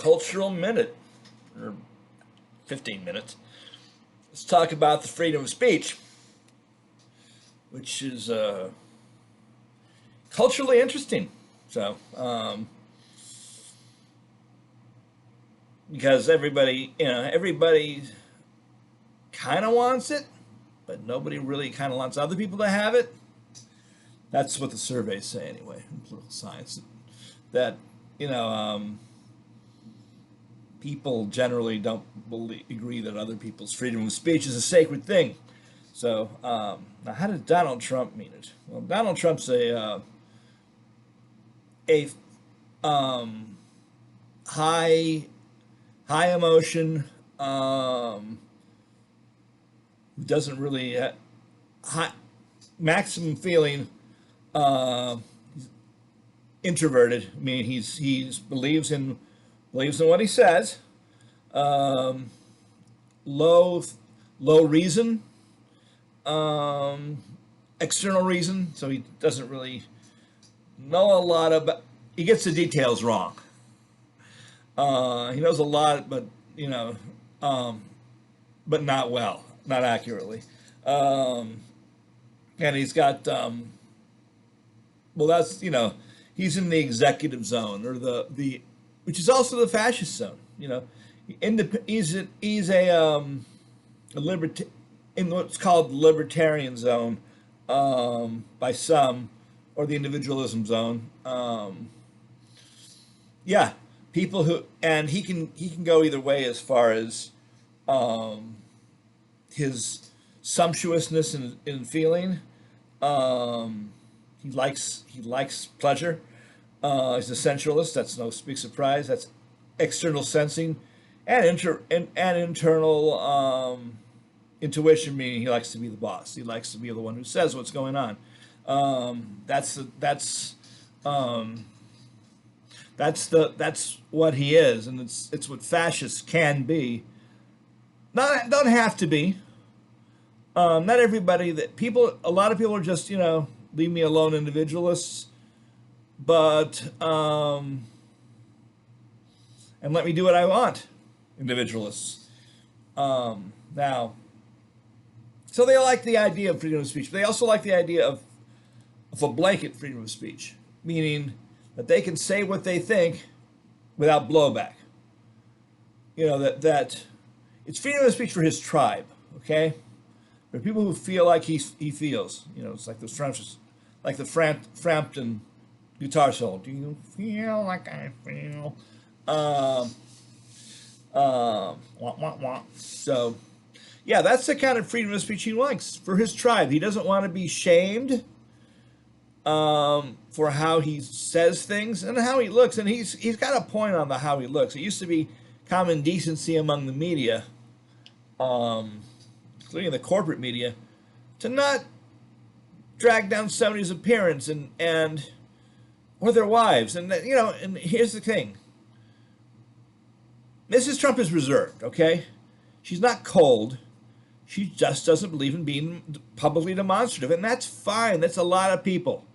cultural minute, or 15 minutes. Let's talk about the freedom of speech, which is culturally interesting. So, because everybody kind of wants it, but nobody really kind of wants other people to have it. That's what the surveys say anyway in political science. That, people generally don't agree that other people's freedom of speech is a sacred thing. So, now how does Donald Trump mean it? Well, Donald Trump's a high emotion, who doesn't really high maximum feeling, he's introverted. I mean, he's believes in what he says. Low reason, external reason. So he doesn't really know a lot about. He gets the details wrong. He knows a lot, but but not well, not accurately. And he's got well, that's he's in the executive zone, or the which is also the fascist zone. He's a in what's called the libertarian zone, by some, or the individualism zone. Yeah, people who, and he can go either way as far as his sumptuousness in feeling. He likes pleasure. He's a sensualist. That's no big surprise. That's external sensing, and internal intuition, meaning he likes to be the boss. He likes to be the one who says what's going on. That's what he is, and it's what fascists can be. Don't have to be. Not everybody. A lot of people are just leave me alone individualists, but and let me do what I want individualists. Now, so they like the idea of freedom of speech, but they also like the idea of a blanket freedom of speech, meaning that they can say what they think without blowback. That it's freedom of speech for his tribe, okay? There are people who feel like he feels. It's like the Frampton guitar solo. Do you feel like I feel? Wah, wah, wah. So, yeah, that's the kind of freedom of speech he likes for his tribe. He doesn't want to be shamed for how he says things and how he looks. And he's got a point on how he looks. It used to be common decency among the media, including the corporate media, to not drag down somebody's appearance and or their wives. And and here's the thing. Mrs. Trump is reserved, okay? She's not cold. She just doesn't believe in being publicly demonstrative, and that's fine. That's a lot of people.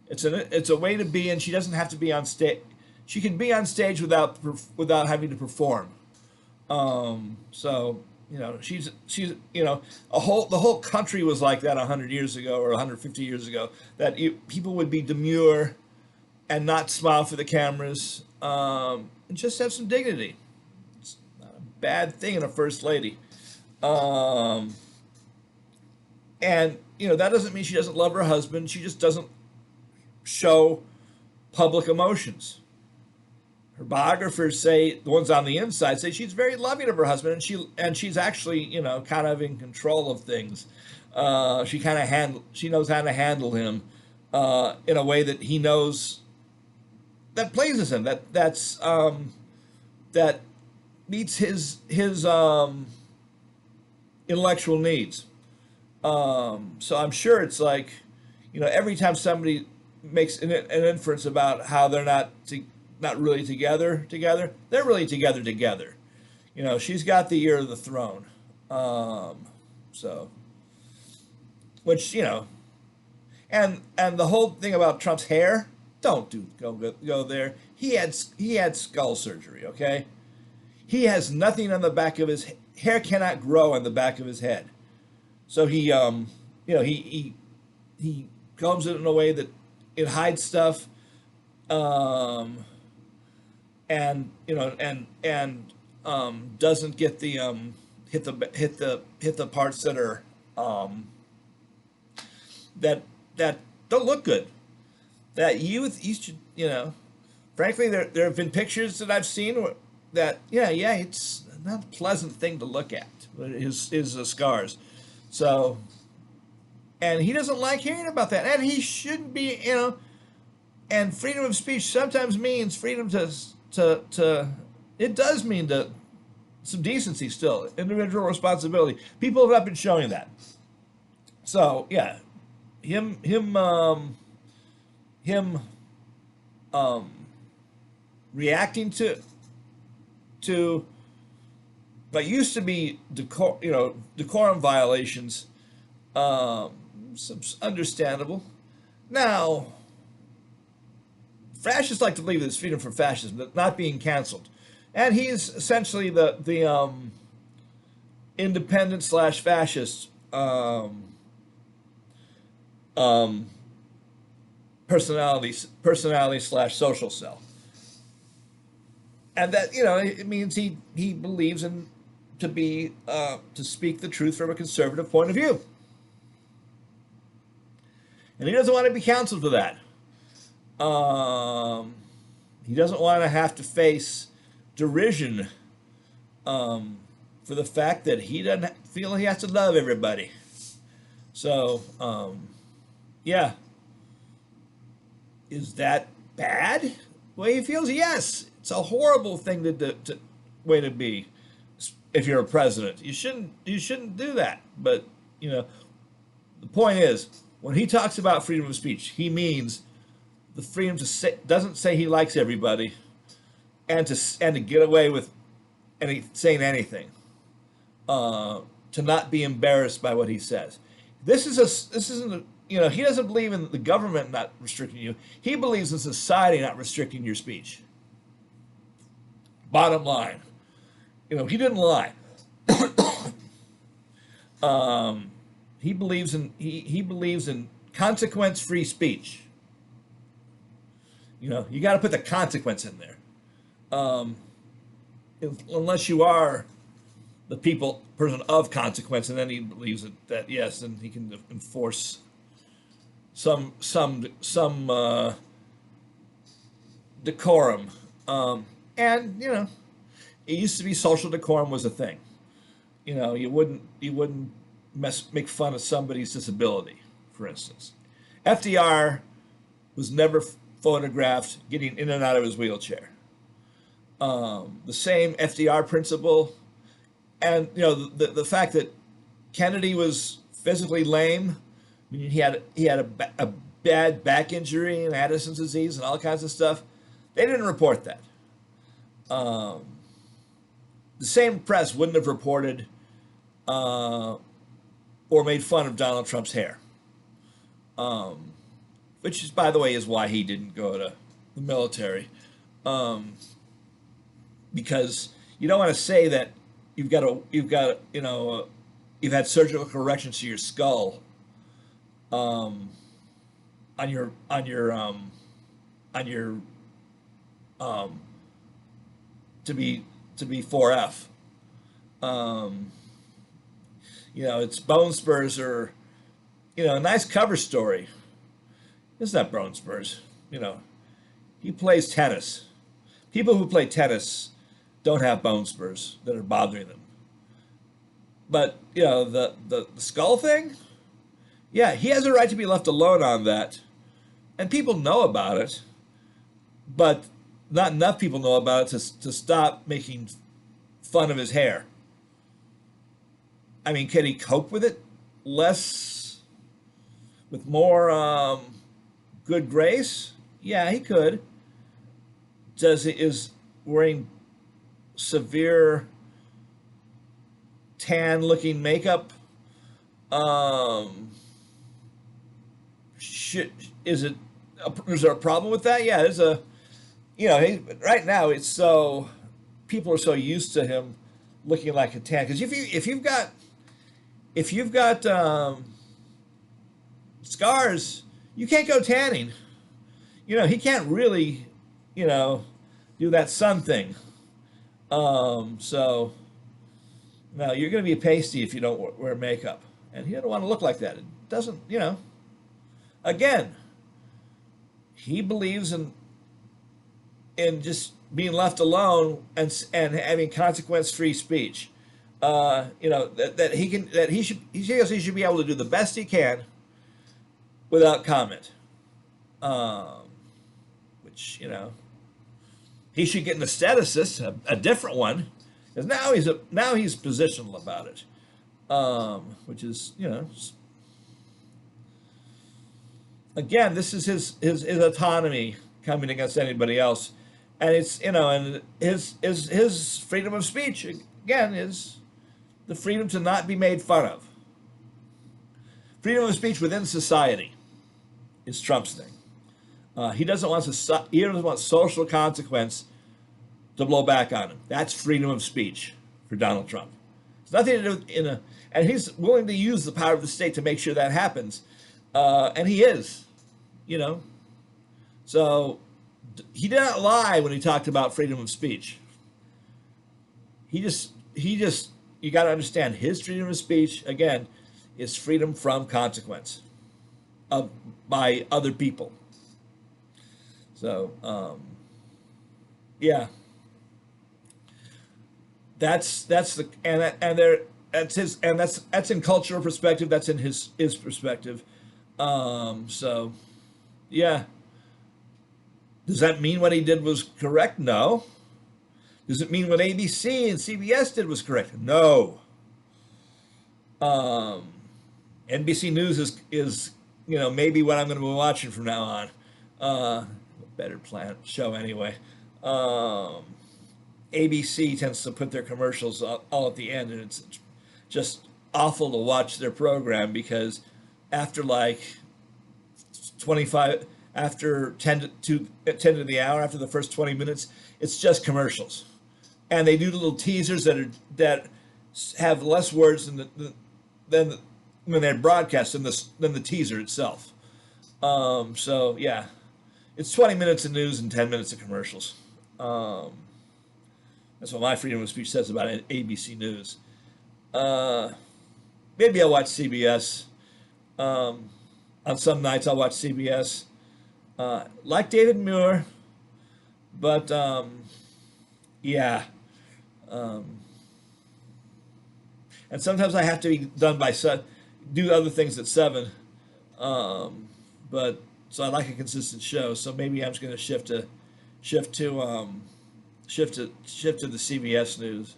It's a way to be, and she doesn't have to be on stage. She can be on stage without having to perform. So she's the whole country was like that 100 years ago or 150 years ago. That people would be demure and not smile for the cameras, and just have some dignity. It's not a bad thing in a first lady. And that doesn't mean she doesn't love her husband. She just doesn't show public emotions. Her biographers say, the ones on the inside say, she's very loving of her husband, and she's actually kind of in control of things. She knows how to handle him in a way that he knows that pleases him. That meets his intellectual needs. So I'm sure it's like, every time somebody makes an inference about how they're not really together, they're really together. She's got the ear of the throne. So, which, and the whole thing about Trump's hair, Don't go there. He had skull surgery. Okay, he has nothing on the back of his hair. Cannot grow on the back of his head. So he combs it in a way that it hides stuff, um, doesn't get the hit the parts that are um, that don't look good. That you should, frankly, there have been pictures that I've seen that, yeah, it's not a pleasant thing to look at. His scars. So, and he doesn't like hearing about that, and he shouldn't be, And freedom of speech sometimes means freedom to it does mean to some decency still, individual responsibility. People have not been showing that. So yeah, him um, reacting to what used to be decorum violations, some understandable. Now, fascists like to believe that it's freedom from fascism, not being canceled, and he's essentially the independent slash fascist um, personality slash social self, and that it means he believes in to speak the truth from a conservative point of view, and he doesn't want to be counseled for that. He doesn't want to have to face derision for the fact that he doesn't feel he has to love everybody. So, yeah. Is that bad? The way he feels? Yes. It's a horrible thing to way to be. If you're a president, you shouldn't do that. But the point is, when he talks about freedom of speech, he means the freedom to say, doesn't say he likes everybody, and to get away with saying anything, to not be embarrassed by what he says. This isn't he doesn't believe in the government not restricting you. He believes in society not restricting your speech. Bottom line, he didn't lie. He believes in consequence-free speech. You got to put the consequence in there. Unless you are the person of consequence, and then he believes that yes, then he can enforce some decorum. And it used to be social decorum was a thing. You wouldn't make fun of somebody's disability, for instance. FDR was never photographed getting in and out of his wheelchair. The same FDR principle, and the fact that Kennedy was physically lame. I mean, he had a bad back injury and Addison's disease and all kinds of stuff. They didn't report that. The same press wouldn't have reported or made fun of Donald Trump's hair. Which is, by the way, is why he didn't go to the military, because you don't want to say that you've had surgical corrections to your skull, on your to be 4F. It's bone spurs or a nice cover story. It's not bone spurs. He plays tennis. People who play tennis don't have bone spurs that are bothering them. But the skull thing, yeah, he has a right to be left alone on that, and people know about it, but not enough people know about it to stop making fun of his hair. I mean, can he cope with it with more good grace? Yeah, he could. Is wearing severe tan-looking makeup? Is it Is there a problem with that? Yeah, there's a, right now it's so, people are so used to him looking like a tan. Because if you've got scars, you can't go tanning. He can't really, do that sun thing. So no, you're going to be pasty if you don't wear makeup, and he doesn't want to look like that. It doesn't, Again, he believes in just being left alone and having consequence-free speech. He feels he should be able to do the best he can without comment. Which he should get an aestheticist, a different one, because now he's positional about it, which is again, this is his autonomy coming against anybody else, and it's and his freedom of speech again is the freedom to not be made fun of. Freedom of speech within society is Trump's thing. He doesn't want social consequence to blow back on him. That's freedom of speech for Donald Trump. It's nothing to do and he's willing to use the power of the state to make sure that happens. And he is, So he did not lie when he talked about freedom of speech. You got to understand his freedom of speech, again, is freedom from consequence by other people. So, yeah, that's in cultural perspective. That's in his perspective. So, yeah. Does that mean what he did was correct? No. Does it mean what ABC and CBS did was correct? No. NBC News is maybe what I'm going to be watching from now on. Better plan show anyway. ABC tends to put their commercials all at the end, and it's just awful to watch their program because after like 10 to the hour, after the first 20 minutes, it's just commercials, and they do little teasers that have less words than when they're broadcast than the teaser itself. So yeah, it's 20 minutes of news and 10 minutes of commercials. That's what my freedom of speech says about ABC News. Maybe I'll watch CBS. On some nights I'll watch CBS. Like David Muir, but yeah. And sometimes I have to be done by do other things at 7. But so I like a consistent show. So maybe I'm just going to shift to the CBS News.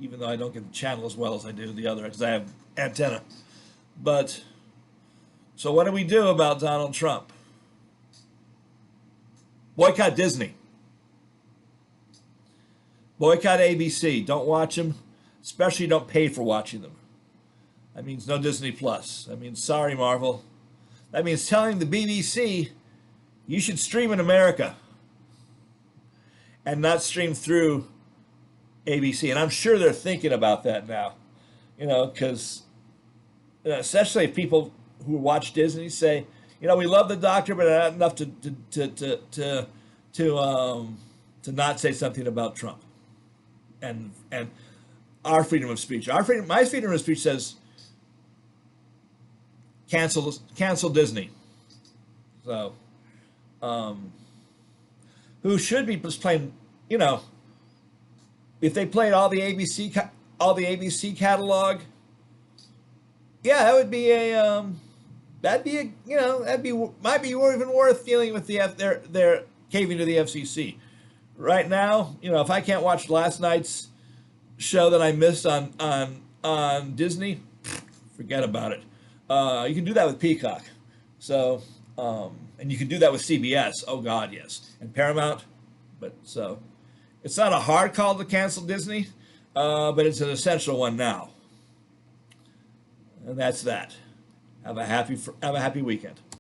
Even though I don't get the channel as well as I do the other, because I have antenna. But so what do we do about Donald Trump? Boycott Disney. Boycott ABC. Don't watch them. Especially don't pay for watching them. That means no Disney Plus. That means sorry, Marvel. That means telling the BBC you should stream in America and not stream through ABC. And I'm sure they're thinking about that now, because especially if people who watch Disney say, we love the Doctor, but not enough to not say something about Trump and our freedom of speech. My freedom of speech says cancel Disney. So, who should be just playing? If they played all the ABC catalog, yeah, that would be might be even worth dealing with their caving to the FCC. Right now, if I can't watch last night's show that I missed on Disney, forget about it. You can do that with Peacock. So, and you can do that with CBS. Oh God, yes. And Paramount. But so, it's not a hard call to cancel Disney, but it's an essential one now. And that's that. Have a happy weekend.